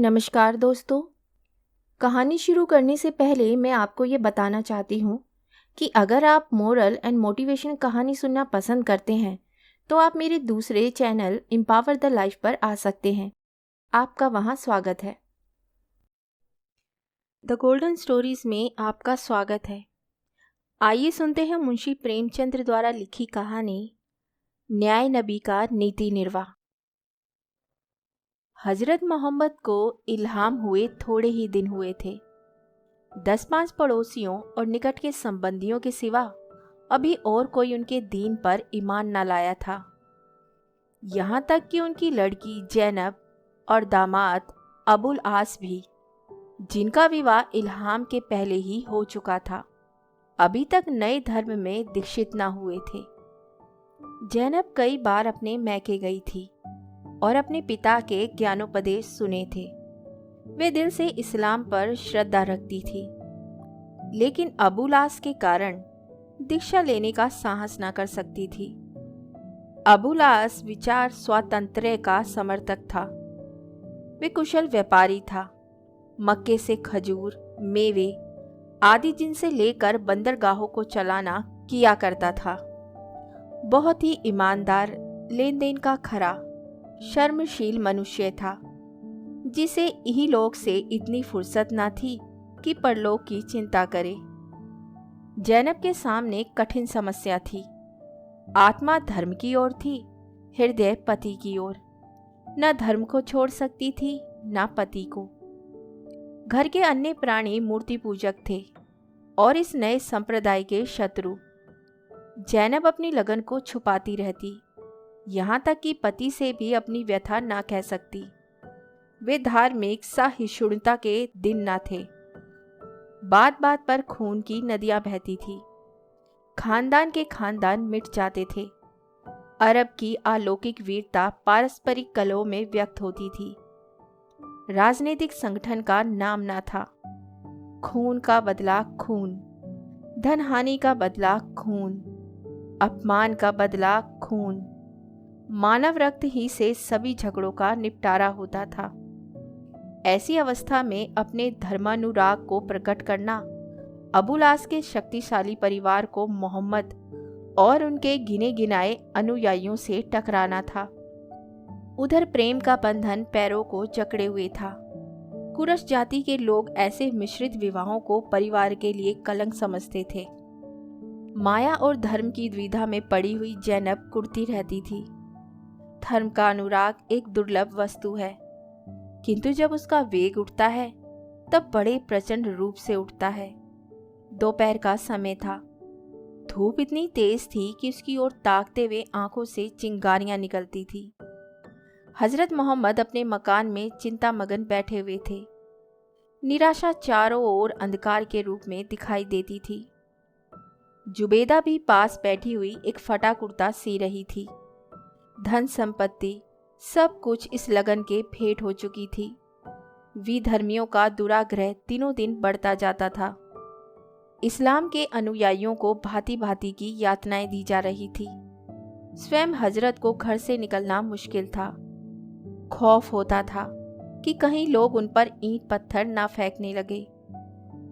नमस्कार दोस्तों। कहानी शुरू करने से पहले मैं आपको ये बताना चाहती हूँ कि अगर आप मोरल एंड मोटिवेशन कहानी सुनना पसंद करते हैं तो आप मेरे दूसरे चैनल एम्पावर द लाइफ पर आ सकते हैं। आपका वहाँ स्वागत है। द गोल्डन स्टोरीज में आपका स्वागत है। आइए सुनते हैं मुंशी प्रेमचंद्र द्वारा लिखी कहानी न्याय नबी का नीति निर्वाह। हजरत मोहम्मद को इल्हाम हुए थोड़े ही दिन हुए थे। 10-5 पड़ोसियों और निकट के संबंधियों के सिवा अभी और कोई उनके दीन पर ईमान न लाया था। यहाँ तक कि उनकी लड़की जैनब और दामाद अबुल आस भी, जिनका विवाह इल्हाम के पहले ही हो चुका था, अभी तक नए धर्म में दीक्षित न हुए थे। जैनब कई बार अपने मैके गई थी और अपने पिता के ज्ञानोपदेश सुने थे। वे दिल से इस्लाम पर श्रद्धा रखती थी, लेकिन अबुल आस के कारण दीक्षा लेने का साहस न कर सकती थी। अबुल आस विचार स्वातंत्र्य का समर्थक था। वे कुशल व्यापारी था। मक्के से खजूर, मेवे आदि जिनसे लेकर बंदरगाहों को चलाना किया करता था। बहुत ही ईमानदार, लेन देन का खरा, शर्मशील मनुष्य था, जिसे इहलोक से इतनी फुर्सत न थी कि परलोक की चिंता करे। जैनब के सामने कठिन समस्या थी। आत्मा धर्म की ओर थी, हृदय पति की ओर। न धर्म को छोड़ सकती थी, न पति को। घर के अन्य प्राणी मूर्ति पूजक थे और इस नए संप्रदाय के शत्रु। जैनब अपनी लगन को छुपाती रहती, यहाँ तक कि पति से भी अपनी व्यथा ना कह सकती। वे धार्मिक सहिष्णुता के दिन ना थे। बात बात पर खून की नदियां बहती थी। खानदान के खानदान मिट जाते थे। अरब की अलौकिक वीरता पारस्परिक कलह में व्यक्त होती थी। राजनीतिक संगठन का नाम ना था। खून का बदला खून, धन हानि का बदला खून, अपमान का बदला खून। मानव रक्त ही से सभी झगड़ों का निपटारा होता था। ऐसी अवस्था में अपने धर्मानुराग को प्रकट करना अबुल आस के शक्तिशाली परिवार को मोहम्मद और उनके गिने गिनाए अनुयायियों से टकराना था। उधर प्रेम का बंधन पैरों को जकड़े हुए था। कुरश जाति के लोग ऐसे मिश्रित विवाहों को परिवार के लिए कलंक समझते थे। माया और धर्म की द्विधा में पड़ी हुई जैनब कुढ़ती रहती थी। धर्म का अनुराग एक दुर्लभ वस्तु है, किंतु जब उसका वेग उठता है तब बड़े प्रचंड रूप से उठता है। दोपहर का समय था। धूप इतनी तेज थी कि उसकी ओर ताकते हुए आंखों से चिंगारियां निकलती थी। हजरत मोहम्मद अपने मकान में चिंतामग्न बैठे हुए थे। निराशा चारों ओर अंधकार के रूप में दिखाई देती थी। जुबेदा भी पास बैठी हुई एक फटा कुर्ता सी रही थी। धन संपत्ति सब कुछ इस लगन के भेंट हो चुकी थी। विधर्मियों का दुराग्रह दिनों दिन बढ़ता जाता था। इस्लाम के अनुयायियों को भांति भांति की यातनाएं दी जा रही थी। स्वयं हजरत को घर से निकलना मुश्किल था। खौफ होता था कि कहीं लोग उन पर ईंट पत्थर ना फेंकने लगे।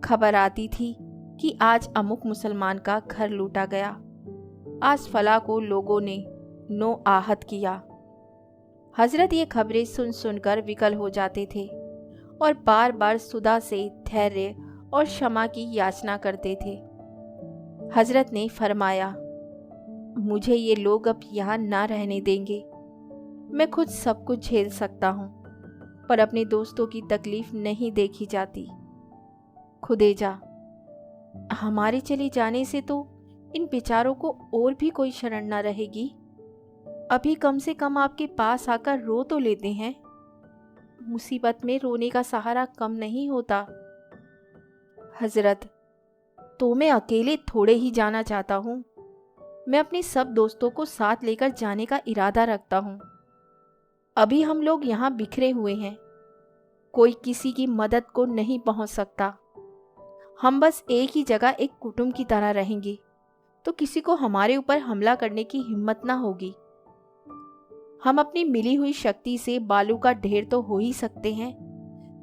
खबर आती थी कि आज अमुक मुसलमान का घर लूटा गया, आज फला को लोगों ने 9 आहत किया। हजरत ये खबरें सुन सुनकर विकल हो जाते थे और बार बार सुधा से धैर्य और क्षमा की याचना करते थे। हजरत ने फरमाया, मुझे ये लोग अब यहाँ ना रहने देंगे। मैं खुद सब कुछ झेल सकता हूँ, पर अपने दोस्तों की तकलीफ नहीं देखी जाती। खुदेजा, हमारे चले जाने से तो इन बेचारों को और भी कोई शरण ना रहेगी। अभी कम से कम आपके पास आकर रो तो लेते हैं। मुसीबत में रोने का सहारा कम नहीं होता। हजरत, तो मैं अकेले थोड़े ही जाना चाहता हूँ। मैं अपने सब दोस्तों को साथ लेकर जाने का इरादा रखता हूँ। अभी हम लोग यहाँ बिखरे हुए हैं। कोई किसी की मदद को नहीं पहुँच सकता। हम बस एक ही जगह एक कुटुंब की तरह रहेंगे तो किसी को हमारे ऊपर हमला करने की हिम्मत ना होगी। हम अपनी मिली हुई शक्ति से बालू का ढेर तो हो ही सकते हैं,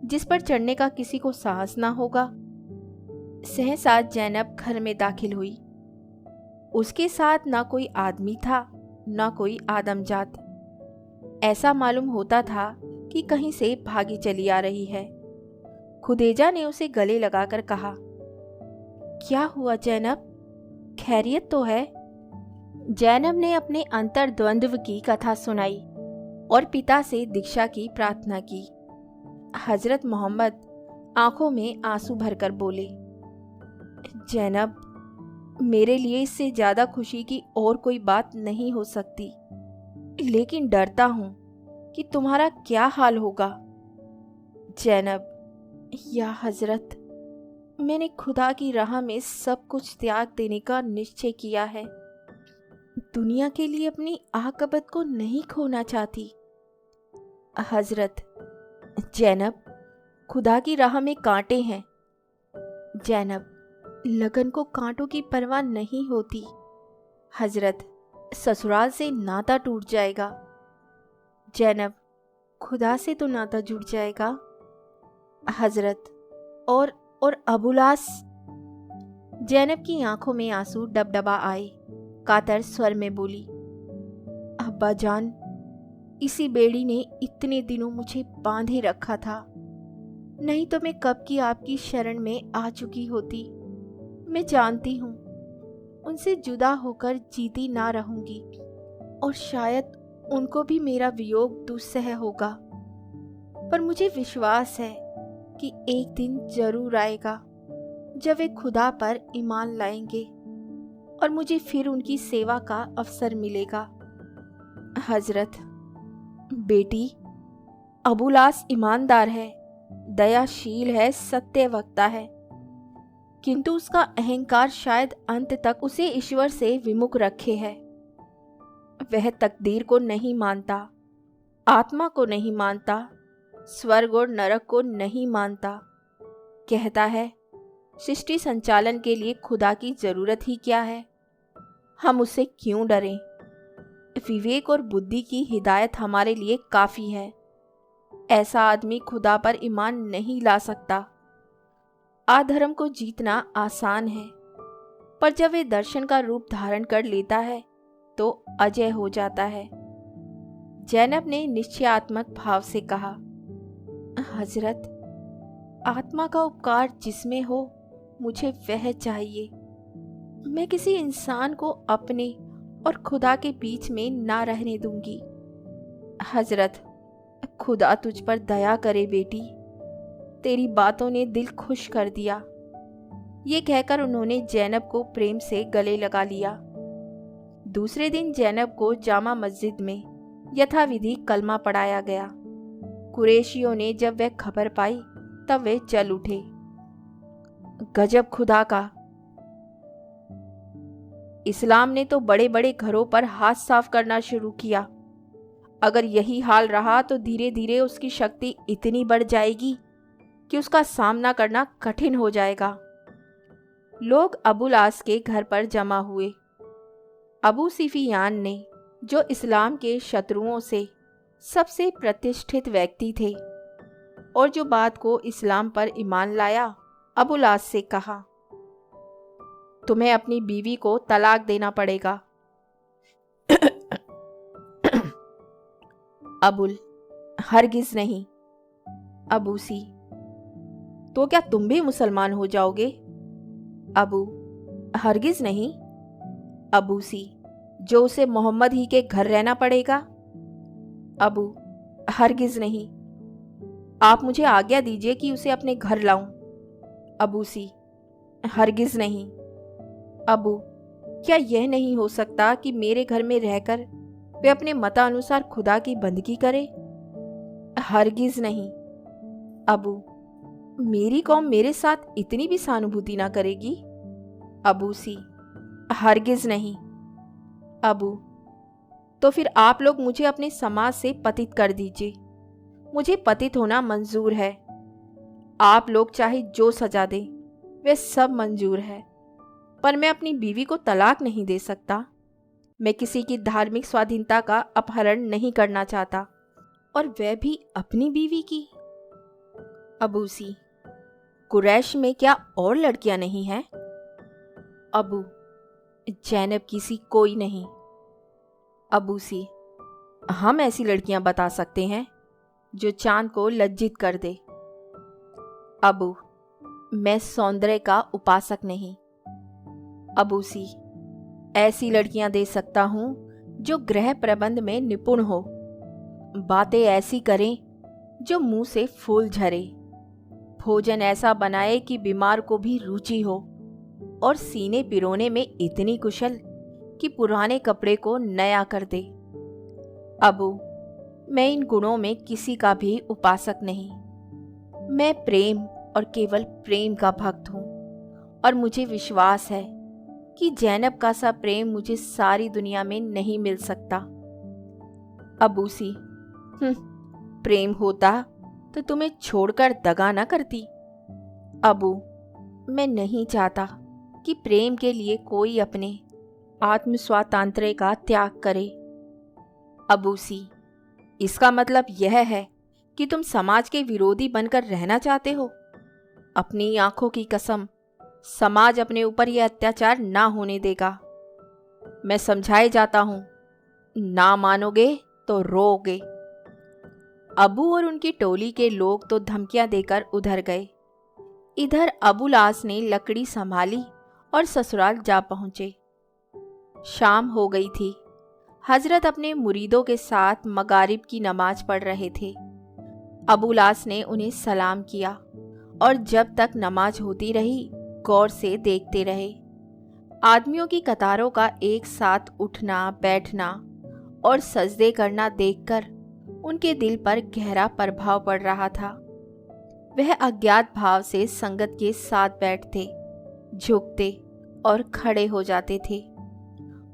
जिस पर चढ़ने का किसी को साहस ना होगा। सहसा जैनब घर में दाखिल हुई। उसके साथ ना कोई आदमी था, ना कोई आदमजात। ऐसा मालूम होता था कि कहीं से भागी चली आ रही है। खुदेजा ने उसे गले लगाकर कहा, क्या हुआ जैनब, खैरियत तो है? जैनब ने अपने अंतर्द्वंद्व की कथा सुनाई और पिता से दीक्षा की प्रार्थना की। हजरत मोहम्मद आंखों में आंसू भरकर बोले, जैनब, मेरे लिए इससे ज्यादा खुशी की और कोई बात नहीं हो सकती, लेकिन डरता हूं कि तुम्हारा क्या हाल होगा। जैनब, या हजरत, मैंने खुदा की राह में सब कुछ त्याग देने का निश्चय किया है। दुनिया के लिए अपनी आकबत को नहीं खोना चाहती। हजरत, जैनब, खुदा की राह में कांटे हैं। जैनब, लगन को कांटों की परवाह नहीं होती। हजरत, ससुराल से नाता टूट जाएगा। जैनब, खुदा से तो नाता जुड़ जाएगा। हजरत, और अबुलास। जैनब की आंखों में आंसू डबडबा आए। कातर स्वर में बोली, अब्बा जान, इसी बेड़ी ने इतने दिनों मुझे बांधे रखा था, नहीं तो मैं कब की आपकी शरण में आ चुकी होती। मैं जानती हूँ उनसे जुदा होकर जीती ना रहूंगी, और शायद उनको भी मेरा वियोग दुस्सह होगा, पर मुझे विश्वास है कि एक दिन जरूर आएगा जब वे खुदा पर ईमान लाएंगे और मुझे फिर उनकी सेवा का अवसर मिलेगा। हजरत, बेटी, अबुलास ईमानदार है, दयाशील है, सत्य वक्ता है, किंतु उसका अहंकार शायद अंत तक उसे ईश्वर से विमुख रखे है। वह तकदीर को नहीं मानता, आत्मा को नहीं मानता, स्वर्ग और नरक को नहीं मानता। कहता है सृष्टि संचालन के लिए खुदा की जरूरत ही क्या है, हम उससे क्यों डरें। विवेक और बुद्धि की हिदायत हमारे लिए काफी है। ऐसा आदमी खुदा पर ईमान नहीं ला सकता। अधर्म को जीतना आसान है, पर जब वे दर्शन का रूप धारण कर लेता है तो अजय हो जाता है। जैनब ने निश्चयात्मक भाव से कहा, हजरत, आत्मा का उपकार जिसमें हो मुझे वह चाहिए। मैं किसी इंसान को अपने और खुदा के बीच में ना रहने दूंगी। हजरत, खुदा तुझ पर दया करे बेटी, तेरी बातों ने दिल खुश कर दिया। ये कहकर उन्होंने जैनब को प्रेम से गले लगा लिया। दूसरे दिन जैनब को जामा मस्जिद में यथाविधि कलमा पढ़ाया गया। कुरैशियों ने जब वह खबर पाई तब वे चल उठे, गजब खुदा का! इस्लाम ने तो बड़े बड़े घरों पर हाथ साफ करना शुरू किया। अगर यही हाल रहा तो धीरे धीरे उसकी शक्ति इतनी बढ़ जाएगी कि उसका सामना करना कठिन हो जाएगा। लोग अबुलास के घर पर जमा हुए। अबू सुफियान ने, जो इस्लाम के शत्रुओं से सबसे प्रतिष्ठित व्यक्ति थे और जो बाद को इस्लाम पर ईमान लाया, अबुलास से कहा, तुम्हें अपनी बीवी को तलाक देना पड़ेगा। अबुल, हरगिज नहीं। अबूसी, तो क्या तुम भी मुसलमान हो जाओगे? अबू, हरगिज नहीं। अबूसी, जो उसे मोहम्मद ही के घर रहना पड़ेगा? अबू, हरगिज नहीं। आप मुझे आज्ञा दीजिए कि उसे अपने घर लाऊं। अबूसी, हरगिज नहीं। अबू, क्या यह नहीं हो सकता कि मेरे घर में रहकर वे अपने मतानुसार खुदा की बंदगी करे? हरगिज नहीं। अबू, मेरी कौम मेरे साथ इतनी भी सहानुभूति ना करेगी? अबूसी, हरगिज नहीं। अबू, तो फिर आप लोग मुझे अपने समाज से पतित कर दीजिए। मुझे पतित होना मंजूर है। आप लोग चाहे जो सजा दें, वे सब मंजूर है, पर मैं अपनी बीवी को तलाक नहीं दे सकता। मैं किसी की धार्मिक स्वाधीनता का अपहरण नहीं करना चाहता, और वह भी अपनी बीवी की। अबूसी, कुरैश में क्या और लड़कियां नहीं हैं? अबू, जैनब किसी कोई नहीं। अबूसी, हम ऐसी लड़कियां बता सकते हैं जो चांद को लज्जित कर दे। अबू, मैं सौंदर्य का उपासक नहीं। अबूसी, ऐसी लड़कियां दे सकता हूं जो गृह प्रबंध में निपुण हो, बातें ऐसी करें जो मुंह से फूल झरे, भोजन ऐसा बनाए कि बीमार को भी रुचि हो, और सीने पिरोने में इतनी कुशल कि पुराने कपड़े को नया कर दे। अबू, मैं इन गुणों में किसी का भी उपासक नहीं। मैं प्रेम और केवल प्रेम का भक्त हूं, और मुझे विश्वास है कि जैनब का सा प्रेम मुझे सारी दुनिया में नहीं मिल सकता। अबूसी, प्रेम होता तो तुम्हें छोड़कर दगा न करती। अबू, मैं नहीं चाहता कि प्रेम के लिए कोई अपने आत्मस्वातंत्र्य का त्याग करे। अबूसी, इसका मतलब यह है कि तुम समाज के विरोधी बनकर रहना चाहते हो? अपनी आंखों की कसम, समाज अपने ऊपर यह अत्याचार ना होने देगा। मैं समझाए जाता हूं, ना मानोगे तो रोओगे। अबू और उनकी टोली के लोग तो धमकियां देकर उधर गए। इधर अबुल आस ने लकड़ी संभाली और ससुराल जा पहुंचे। शाम हो गई थी। हजरत अपने मुरीदों के साथ मगारिब की नमाज पढ़ रहे थे। अबुल आस ने उन्हें सलाम किया और जब तक नमाज होती रही गौर से देखते रहे। आदमियों की कतारों का एक साथ उठना, बैठना और सजदे करना देखकर उनके दिल पर गहरा प्रभाव पड़ रहा था। वह अज्ञात भाव से संगत के साथ बैठते, झुकते और खड़े हो जाते थे।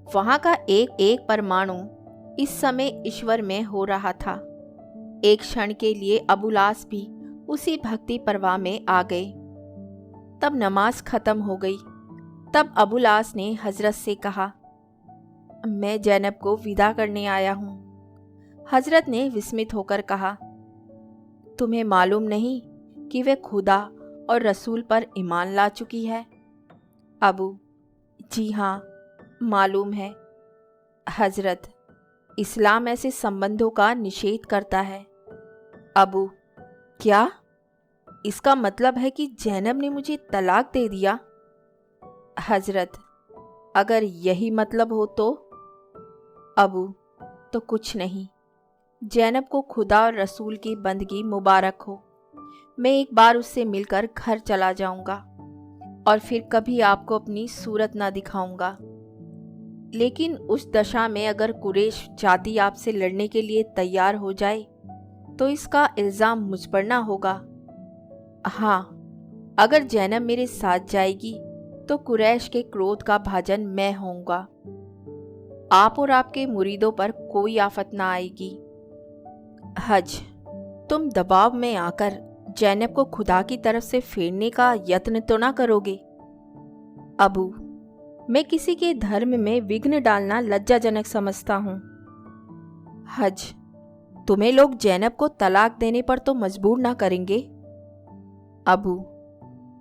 वहां का एक एक परमाणु इस समय ईश्वर में हो रहा था। एक क्षण के लिए अबुल आस भी उसी भक्ति प्रवाह में आ गए। तब नमाज खत्म हो गई। तब अबुल आस ने हजरत से कहा, मैं जैनब को विदा करने आया हूं। हजरत ने विस्मित होकर कहा, तुम्हें मालूम नहीं कि वह खुदा और रसूल पर ईमान ला चुकी है? अबू, जी हाँ, मालूम है। हजरत, इस्लाम ऐसे संबंधों का निषेध करता है। अबू, क्या? इसका मतलब है कि जैनब ने मुझे तलाक दे दिया? हजरत, अगर यही मतलब हो तो? अबू, तो कुछ नहीं। जैनब को खुदा और रसूल की बंदगी मुबारक हो। मैं एक बार उससे मिलकर घर चला जाऊंगा और फिर कभी आपको अपनी सूरत ना दिखाऊंगा। लेकिन उस दशा में अगर कुरैश जाति आपसे लड़ने के लिए तैयार हो जाए तो इसका इल्ज़ाम मुझ पर ना होगा। हाँ, अगर जैनब मेरे साथ जाएगी तो कुरैश के क्रोध का भाजन मैं होऊंगा। आप और आपके मुरीदों पर कोई आफत ना आएगी। हज, तुम दबाव में आकर जैनब को खुदा की तरफ से फेरने का यत्न तो ना करोगे? अबू, मैं किसी के धर्म में विघ्न डालना लज्जाजनक समझता हूँ। हज, तुम्हें लोग जैनब को तलाक देने पर तो मजबूर ना करेंगे? अबू,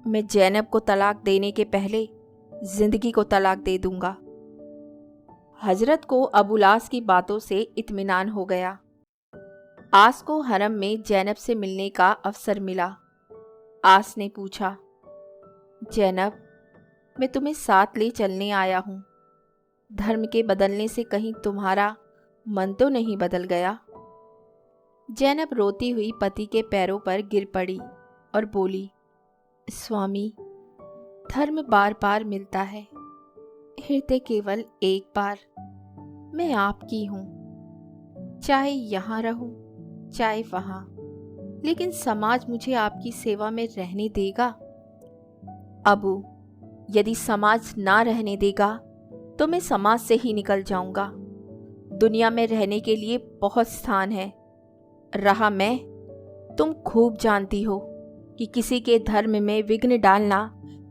मैं जैनब को तलाक देने के पहले जिंदगी को तलाक दे दूंगा। हजरत को अबुल आस की बातों से इत्मीनान हो गया। आस को हरम में जैनब से मिलने का अवसर मिला। आस ने पूछा, जैनब, मैं तुम्हें साथ ले चलने आया हूँ। धर्म के बदलने से कहीं तुम्हारा मन तो नहीं बदल गया? जैनब रोती हुई पति के पैरों पर गिर पड़ी और बोली, स्वामी, धर्म बार बार मिलता है, हृदय केवल एक बार। मैं आपकी हूँ, चाहे यहाँ रहूं चाहे वहां, लेकिन समाज मुझे आपकी सेवा में रहने देगा? अबू, यदि समाज ना रहने देगा तो मैं समाज से ही निकल जाऊंगा। दुनिया में रहने के लिए बहुत स्थान है। रहा मैं, तुम खूब जानती हो कि किसी के धर्म में विघ्न डालना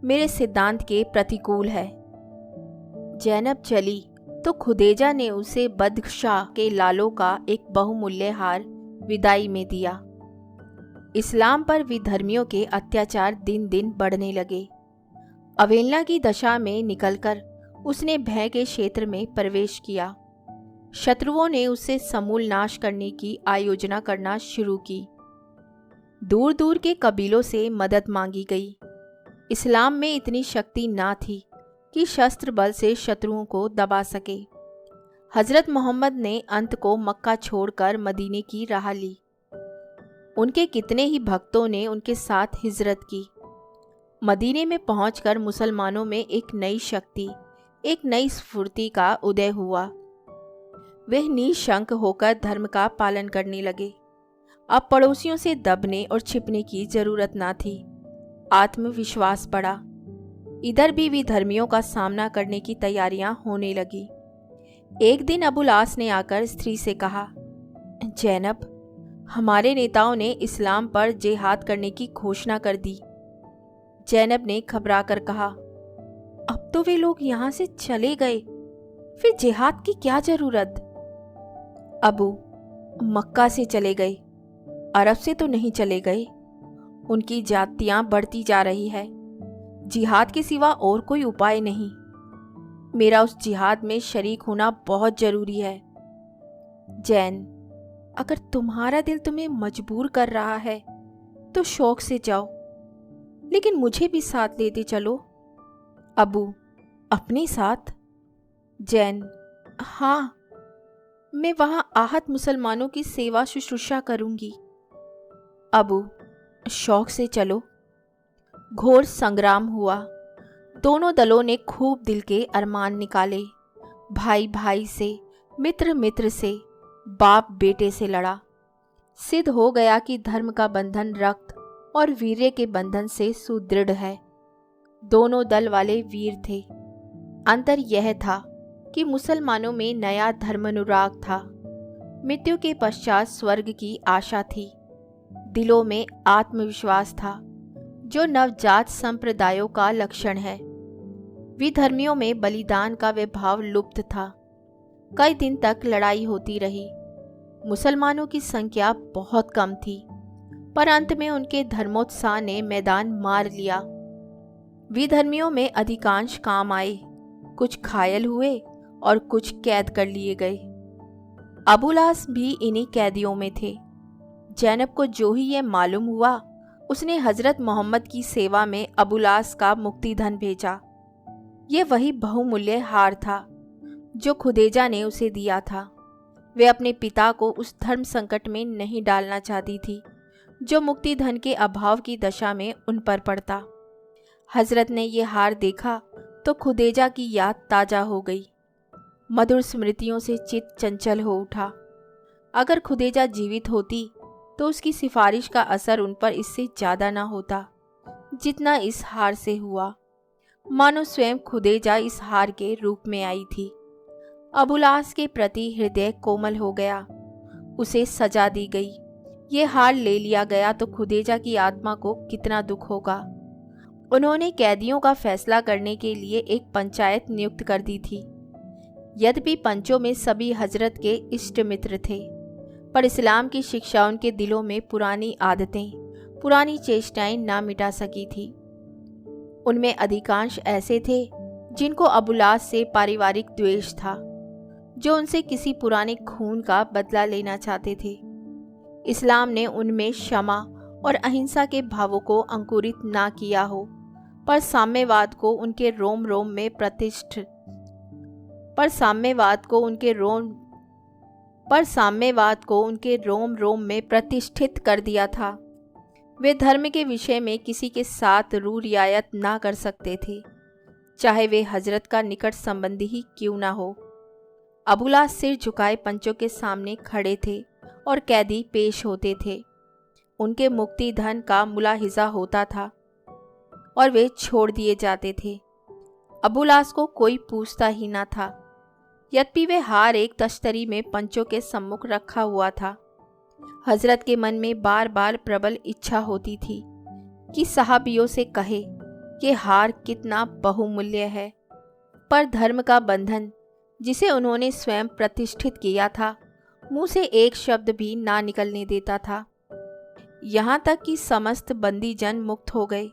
मेरे सिद्धांत के प्रतिकूल है। जैनब चली तो खुदेजा ने उसे बदशाह के लालों का एक बहुमूल्य हार विदाई में दिया। इस्लाम पर विधर्मियों के अत्याचार दिन दिन बढ़ने लगे। अवेलना की दशा में निकलकर उसने भय के क्षेत्र में प्रवेश किया। शत्रुओं ने उससे समूल नाश करने की आयोजना करना शुरू की। दूर दूर के कबीलों से मदद मांगी गई। इस्लाम में इतनी शक्ति ना थी कि शस्त्र बल से शत्रुओं को दबा सके। हजरत मोहम्मद ने अंत को मक्का छोड़कर मदीने की राह ली। उनके कितने ही भक्तों ने उनके साथ हिजरत की। मदीने में पहुंचकर मुसलमानों में एक नई शक्ति, एक नई स्फूर्ति का उदय हुआ। वे निशंक होकर धर्म का पालन करने लगे। अब पड़ोसियों से दबने और छिपने की जरूरत ना थी। आत्मविश्वास बढ़ा। इधर भी विधर्मियों का सामना करने की तैयारियां होने लगी। एक दिन अबुल आस ने आकर स्त्री से कहा, जैनब, हमारे नेताओं ने इस्लाम पर जिहाद करने की घोषणा कर दी। जैनब ने घबरा कर कहा, अब तो वे लोग यहाँ से चले गए, फिर जिहाद की क्या जरूरत? अबू, मक्का से चले गए, अरब से तो नहीं चले गए। उनकी जातियां बढ़ती जा रही है। जिहाद के सिवा और कोई उपाय नहीं। मेरा उस जिहाद में शरीक होना बहुत जरूरी है। जैन, अगर तुम्हारा दिल तुम्हें मजबूर कर रहा है तो शौक से जाओ, लेकिन मुझे भी साथ लेते चलो। अबू, अपने साथ? जैन, हाँ, मैं वहां आहत मुसलमानों की सेवा शुश्रूषा करूंगी। अबू, शौक से चलो। घोर संग्राम हुआ। दोनों दलों ने खूब दिल के अरमान निकाले। भाई भाई से, मित्र मित्र से, बाप बेटे से लड़ा। सिद्ध हो गया कि धर्म का बंधन रक्त और वीर्य के बंधन से सुदृढ़ है। दोनों दल वाले वीर थे। अंतर यह था कि मुसलमानों में नया धर्मानुराग था। मृत्यु के पश्चात स्वर्ग की आशा थी। दिलों में आत्मविश्वास था, जो नवजात संप्रदायों का लक्षण है। विधर्मियों में बलिदान का वे भाव लुप्त था। कई दिन तक लड़ाई होती रही। मुसलमानों की संख्या बहुत कम थी, पर अंत में उनके धर्मोत्साह ने मैदान मार लिया। विधर्मियों में अधिकांश काम आए, कुछ घायल हुए और कुछ कैद कर लिए गए। अबुल आस भी इन्हीं कैदियों में थे। जैनब को जो ही ये मालूम हुआ, उसने हजरत मोहम्मद की सेवा में अबुल आस का मुक्तिधन भेजा। ये वही बहुमूल्य हार था जो खुदेजा ने उसे दिया था। वे अपने पिता को उस धर्म संकट में नहीं डालना चाहती थी जो मुक्तिधन के अभाव की दशा में उन पर पड़ता। हजरत ने ये हार देखा तो खुदेजा की याद ताजा हो गई। मधुर स्मृतियों से चित्त चंचल हो उठा। अगर खुदेजा जीवित होती तो उसकी सिफारिश का असर उन पर इससे ज़्यादा ना होता जितना इस हार से हुआ। मानो स्वयं खुदेजा इस हार के रूप में आई थी। अबुल आस के प्रति हृदय कोमल हो गया। उसे सजा दी गई। ये हार ले लिया गया तो खुदेजा की आत्मा को कितना दुख होगा। उन्होंने कैदियों का फैसला करने के लिए एक पंचायत नियुक्त कर दी थी। यद्यपि पंचों में सभी हजरत के इष्ट मित्र थे, पर इस्लाम की शिक्षा उनके दिलों में पुरानी आदतें, पुरानी चेष्टाएं ना मिटा सकी थी। उनमें अधिकांश ऐसे थे जिनको अबुल आस से पारिवारिक द्वेष था, जो उनसे किसी पुराने खून का बदला लेना चाहते थे। इस्लाम ने उनमें क्षमा और अहिंसा के भावों को अंकुरित ना किया हो, पर साम्यवाद को उनके रोम रोम में प्रतिष्ठित कर दिया था। वे धर्म के विषय में किसी के साथ रू रियायत ना कर सकते थे, चाहे वे हजरत का निकट संबंधी ही क्यों ना हो। अबुल आस सिर झुकाए पंचों के सामने खड़े थे और कैदी पेश होते थे। उनके मुक्ति धन का मुलाहिजा होता था और वे छोड़ दिए जाते थे। अबुल आस को कोई पूछता ही ना था। यद्यपि वे हार एक तश्तरी में पंचों के सम्मुख रखा हुआ था। हजरत के मन में बार बार प्रबल इच्छा होती थी कि सहाबियों से कहे कि हार कितना बहुमूल्य है, पर धर्म का बंधन जिसे उन्होंने स्वयं प्रतिष्ठित किया था, मुंह से एक शब्द भी ना निकलने देता था। यहाँ तक कि समस्त बंदीजन मुक्त हो गए।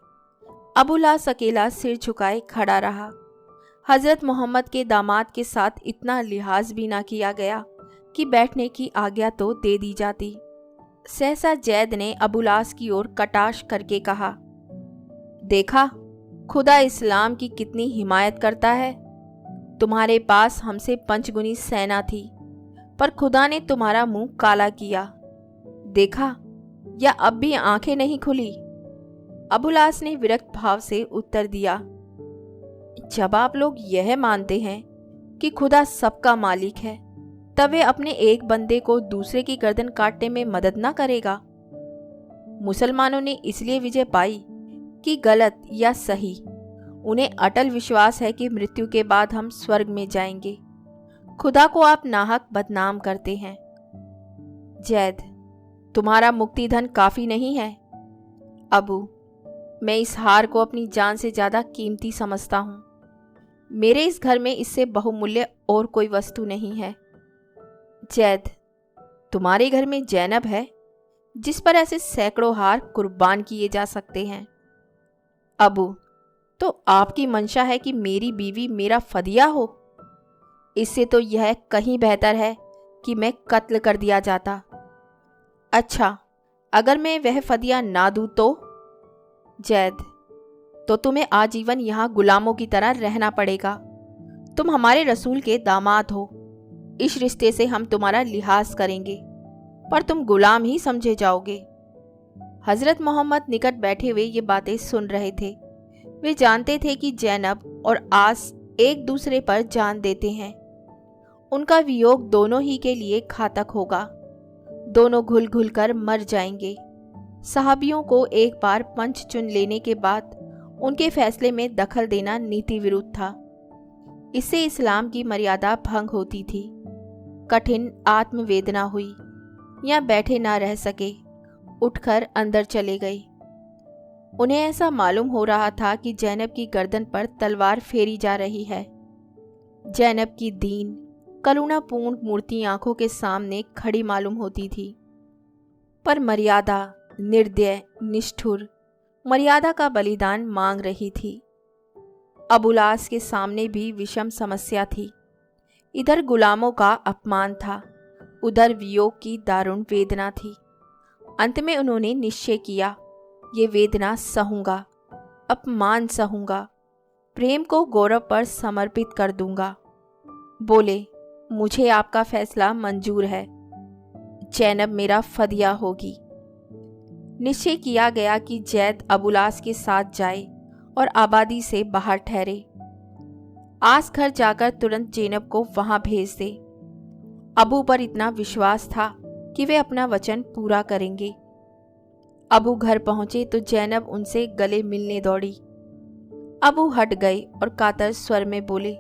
अबुलास अकेला सिर झुकाए खड़ा रहा। हजरत मोहम्मद के दामाद के साथ इतना लिहाज भी ना किया गया कि बैठने की आज्ञा तो दे दी जाती। सहसा जैद ने अबुलास की ओर कटाक्ष करके कहा, देखा खुदा इस्लाम की कितनी हिमायत करता है। तुम्हारे पास हमसे 5 गुनी सेना थी, पर खुदा ने तुम्हारा मुंह काला किया। देखा, या अब भी आंखें नहीं खुली? अबुलास ने विरक्त भाव से उत्तर दिया, जब आप लोग यह मानते हैं कि खुदा सबका मालिक है, तब वे अपने एक बंदे को दूसरे की गर्दन काटने में मदद ना करेगा। मुसलमानों ने इसलिए विजय पाई कि गलत या सही, उन्हें अटल विश्वास है कि मृत्यु के बाद हम स्वर्ग में जाएंगे। खुदा को आप नाहक बदनाम करते हैं। जैद, तुम्हारा मुक्ति धन काफी नहीं है। अबू, मैं इस हार को अपनी जान से ज्यादा कीमती समझता हूँ। मेरे इस घर में इससे बहुमूल्य और कोई वस्तु नहीं है। जैद, तुम्हारे घर में जैनब है, जिस पर ऐसे सैकड़ों हार कुर्बान किए जा सकते हैं। अबू, तो आपकी मंशा है कि मेरी बीवी मेरा फदिया हो? इससे तो यह कहीं बेहतर है कि मैं कत्ल कर दिया जाता। अच्छा, अगर मैं वह फदिया ना दूं तो? जैद, तो तुम्हें आजीवन यहाँ गुलामों की तरह रहना पड़ेगा। तुम हमारे रसूल के दामाद हो। इस रिश्ते से हम तुम्हारा लिहाज करेंगे, पर तुम गुलाम ही समझे जाओगे। हजरत मोहम्मद निकट बैठे हुए ये बातें सुन रहे थे। वे जानते थे कि जैनब और आस एक दूसरे पर जान देते हैं। उनका वियोग दोनों ही के लिए घातक होगा। दोनों घुल घुल कर मर जाएंगे। सहाबियों को एक बार पंच चुन लेने के बाद उनके फैसले में दखल देना नीति विरुद्ध था। इससे इस्लाम की मर्यादा भंग होती थी। कठिन आत्मवेदना हुई। या बैठे ना रह सके, उठकर अंदर चले गए। उन्हें ऐसा मालूम हो रहा था कि जैनब की गर्दन पर तलवार फेरी जा रही है। जैनब की दीन करुणापूर्ण मूर्ति आंखों के सामने खड़ी मालूम होती थी, पर मर्यादा निर्दय निष्ठुर मर्यादा का बलिदान मांग रही थी। अबुलास के सामने भी विषम समस्या थी। इधर गुलामों का अपमान था, उधर वियोग की दारुण वेदना थी। अंत में उन्होंने निश्चय किया, ये वेदना सहूंगा, अपमान सहूंगा, प्रेम को गौरव पर समर्पित कर दूंगा। बोले, मुझे आपका फैसला मंजूर है। जैनब मेरा फदिया होगी। निश्चय किया गया कि जैद अबुलास के साथ जाए और आबादी से बाहर ठहरे। आस घर जाकर तुरंत जैनब को वहां भेज दे। अबू पर इतना विश्वास था कि वे अपना वचन पूरा करेंगे। अबू घर पहुंचे तो जैनब उनसे गले मिलने दौड़ी। अबू हट गए और कातर स्वर में बोले,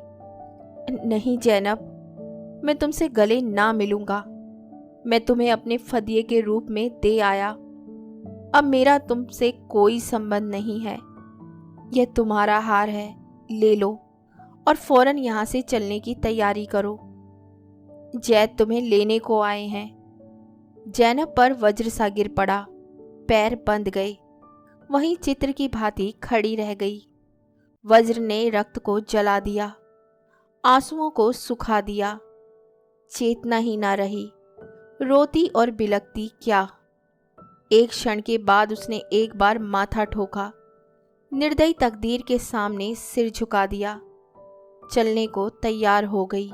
नहीं जैनब, मैं तुमसे गले ना मिलूंगा। मैं तुम्हें अपने फदिये के रूप में दे आया। अब मेरा तुमसे कोई संबंध नहीं है। यह तुम्हारा हार है, ले लो और फौरन यहाँ से चलने की तैयारी करो। जैद तुम्हें लेने को आए हैं। जैनब पर वज्र सा गिर पड़ा, पैर बंध गए, वहीं चित्र की भांति खड़ी रह गई। वज्र ने रक्त को जला दिया, आंसुओं को सुखा दिया। चेतना ही ना रही, रोती और बिलकती क्या। एक क्षण के बाद उसने एक बार माथा ठोका, निर्दयी तकदीर के सामने सिर झुका दिया, चलने को तैयार हो गई।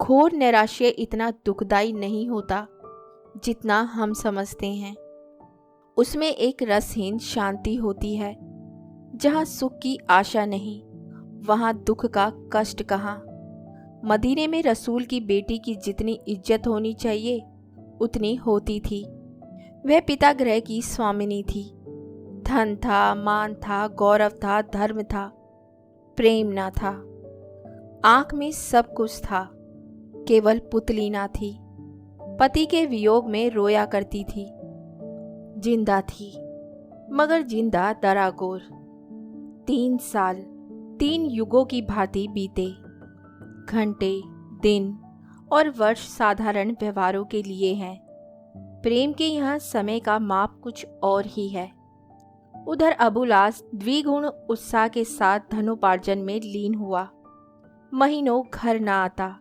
घोर नैराश्य इतना दुखदाई नहीं होता जितना हम समझते हैं। उसमें एक रसहीन शांति होती है। जहाँ सुख की आशा नहीं, वहाँ दुख का कष्ट कहाँ। मदीने में रसूल की बेटी की जितनी इज्जत होनी चाहिए उतनी होती थी। वह पिता गृह की स्वामिनी थी। धन था, मान था, गौरव था, धर्म था, प्रेम ना था। आंख में सब कुछ था, केवल पुतली ना थी। पति के वियोग में रोया करती थी। जिंदा थी, मगर जिंदा दरागोर। 3 साल 3 युगों की भांति बीते। घंटे, दिन और वर्ष साधारण व्यवहारों के लिए हैं, प्रेम के यहाँ समय का माप कुछ और ही है। उधर अबुलास द्विगुण उत्साह के साथ धनोपार्जन में लीन हुआ। महीनों घर न आता,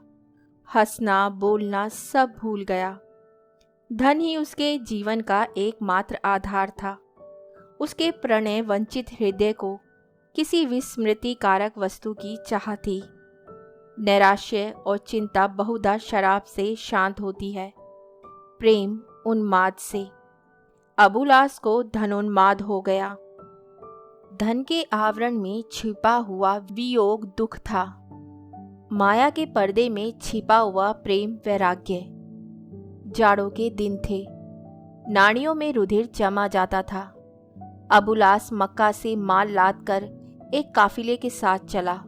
हंसना बोलना सब भूल गया। धन ही उसके जीवन का एकमात्र आधार था। उसके प्रणय वंचित हृदय को किसी विस्मृति कारक वस्तु की चाह थी। नैराश्य और चिंता बहुधा शराब से शांत होती है, प्रेम उन्माद से। अबुलास को धनोन्माद हो गया। धन के आवरण में छिपा हुआ वियोग दुख था, माया के पर्दे में छिपा हुआ प्रेम वैराग्य। जाड़ों के दिन थे, नाड़ियों में रुधिर जमा जाता था। अबुलास मक्का से माल लाद कर एक काफिले के साथ चला।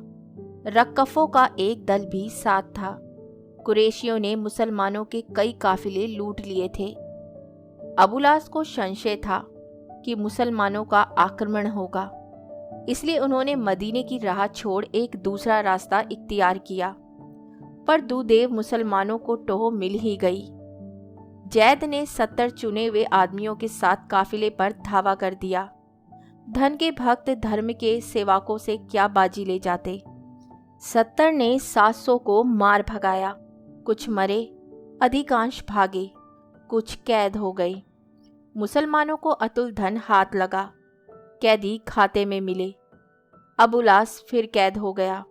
रक्कफों का एक दल भी साथ था। कुरैशियों ने मुसलमानों के कई काफिले लूट लिए थे। अबुलास को संशय था कि मुसलमानों का आक्रमण होगा, इसलिए उन्होंने मदीने की राह छोड़ एक दूसरा रास्ता इख्तियार किया। पर दुदेव मुसलमानों को टोह मिल ही गई। जैद ने 70 चुने हुए आदमियों के साथ काफिले पर धावा कर दिया। धन के भक्त धर्म के सेवकों से क्या बाजी ले जाते। 70 ने 700 को मार भगाया। कुछ मरे, अधिकांश भागे, कुछ कैद हो गए। मुसलमानों को अतुल धन हाथ लगा, कैदी खाते में मिले। अबुलास फिर कैद हो गया।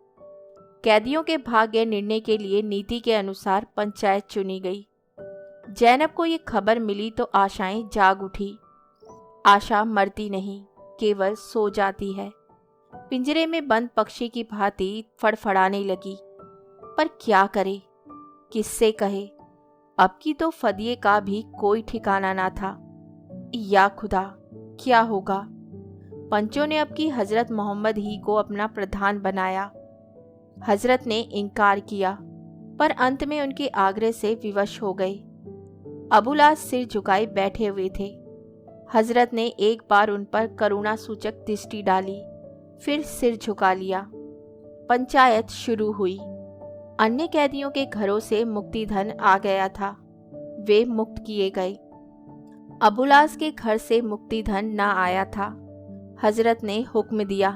कैदियों के भाग्य निर्णय के लिए नीति के अनुसार पंचायत चुनी गई। जैनब को ये खबर मिली तो आशाएं जाग उठी। आशा मरती नहीं, केवल सो जाती है। पिंजरे में बंद पक्षी की भांति फड़फड़ाने लगी। पर क्या करे, किससे कहे। अब की तो फदिये का भी कोई ठिकाना ना था। या खुदा, क्या होगा। पंचों ने अब की हजरत मोहम्मद ही को अपना प्रधान बनाया। हजरत ने इनकार किया, पर अंत में उनके आग्रह से विवश हो गए। अबुलास सिर झुकाए बैठे हुए थे। हजरत ने एक बार उन पर करुणा सूचक दृष्टि डाली, फिर सिर झुका लिया। पंचायत शुरू हुई। अन्य कैदियों के घरों से मुक्ति धन आ गया था, वे मुक्त किए गए। अबुलास के घर से मुक्ति धन न आया था। हजरत ने हुक्म दिया,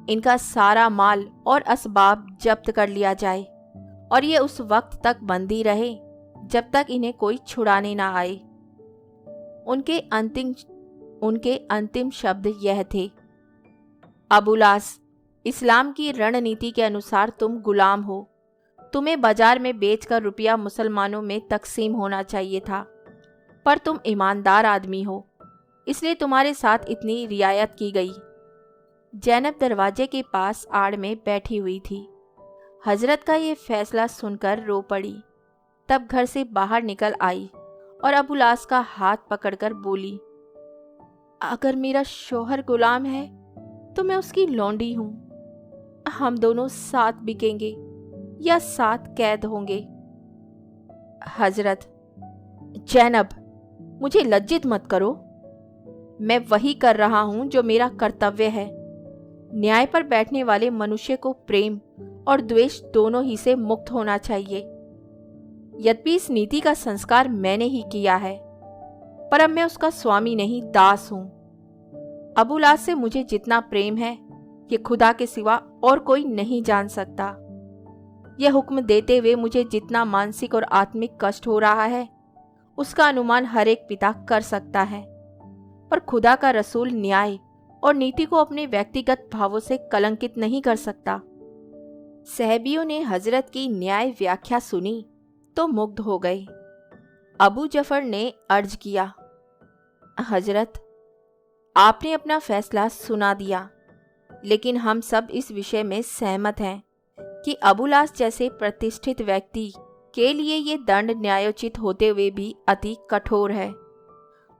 इनका सारा माल और असबाब जब्त कर लिया जाए और ये उस वक्त तक बंदी रहे जब तक इन्हें कोई छुड़ाने ना आए। उनके अंतिम शब्द यह थे, अबुलास, इस्लाम की रणनीति के अनुसार तुम गुलाम हो। तुम्हें बाजार में बेचकर रुपया मुसलमानों में तकसीम होना चाहिए था, पर तुम ईमानदार आदमी हो, इसलिए तुम्हारे साथ इतनी रियायत की गई। जैनब दरवाजे के पास आड़ में बैठी हुई थी। हजरत का ये फैसला सुनकर रो पड़ी। तब घर से बाहर निकल आई और अबुलास का हाथ पकड़कर बोली, अगर मेरा शौहर गुलाम है तो मैं उसकी लौंडी हूं। हम दोनों साथ बिकेंगे या साथ कैद होंगे। हजरत, जैनब, मुझे लज्जित मत करो। मैं वही कर रहा हूं जो मेरा कर्तव्य है। न्याय पर बैठने वाले मनुष्य को प्रेम और द्वेष दोनों ही से मुक्त होना चाहिए। यद्यपि इस नीति का संस्कार मैंने ही किया है, पर अब मैं उसका स्वामी नहीं, दास हूं। अबुलास से मुझे जितना प्रेम है ये खुदा के सिवा और कोई नहीं जान सकता। यह हुक्म देते हुए मुझे जितना मानसिक और आत्मिक कष्ट हो रहा है उसका अनुमान हर एक पिता कर सकता है, पर खुदा का रसूल न्याय और नीति को अपने व्यक्तिगत भावों से कलंकित नहीं कर सकता। सहबियों ने हजरत की न्याय व्याख्या सुनी तो मुग्ध हो गए। अबू जफर ने अर्ज किया, हजरत, आपने अपना फैसला सुना दिया, लेकिन हम सब इस विषय में सहमत हैं कि अबुलास जैसे प्रतिष्ठित व्यक्ति के लिए ये दंड न्यायोचित होते हुए भी अति कठोर है,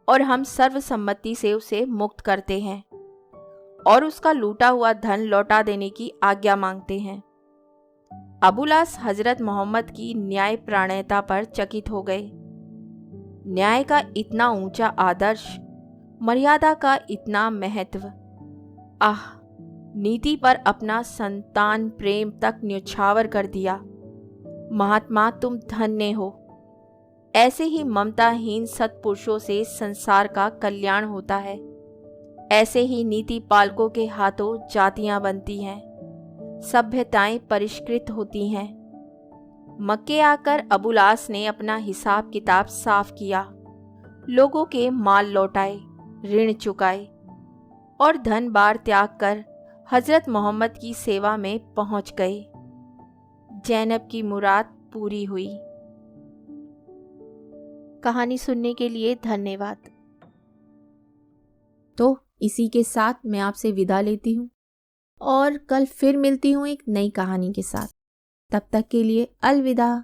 और हम सर्वसम्मति से उसे मुक्त करते हैं और उसका लूटा हुआ धन लौटा देने की आज्ञा मांगते हैं। अबुलास हजरत मोहम्मद की न्याय प्राणयता पर चकित हो गए। न्याय का इतना ऊंचा आदर्श, मर्यादा का इतना महत्व, आह, नीति पर अपना संतान प्रेम तक न्यौछावर कर दिया। महात्मा, तुम धन्य हो। ऐसे ही ममताहीन सत्पुरुषों से संसार का कल्याण होता है। ऐसे ही नीति पालकों के हाथों जातियां बनती हैं, सभ्यताएं परिष्कृत होती हैं। मक्के आकर अबुलास ने अपना हिसाब किताब साफ किया, लोगों के माल लौटाए, ऋण चुकाए और धन बार त्याग कर हजरत मोहम्मद की सेवा में पहुंच गए। जैनब की मुराद पूरी हुई। कहानी सुनने के लिए धन्यवाद। तो इसी के साथ मैं आपसे विदा लेती हूँ और कल फिर मिलती हूँ एक नई कहानी के साथ। तब तक के लिए अलविदा।